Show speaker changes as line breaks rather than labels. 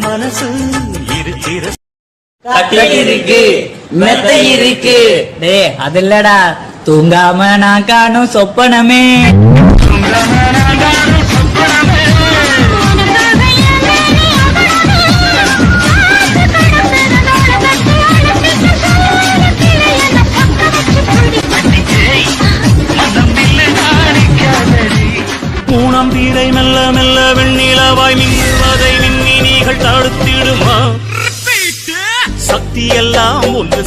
மனசு இருக்கிற
இருக்கு மெத்தை இருக்கு.
டே அது இல்லடா, தூங்காம நான் காணும் சொப்பனமே.
மூணாம் பீடை மெல்ல மெல்ல வெண்ணிலவாய் மின்னுவதை மின்னினிகள் தடுத்திடுமா? சக்தி எல்லாம் ஒன்று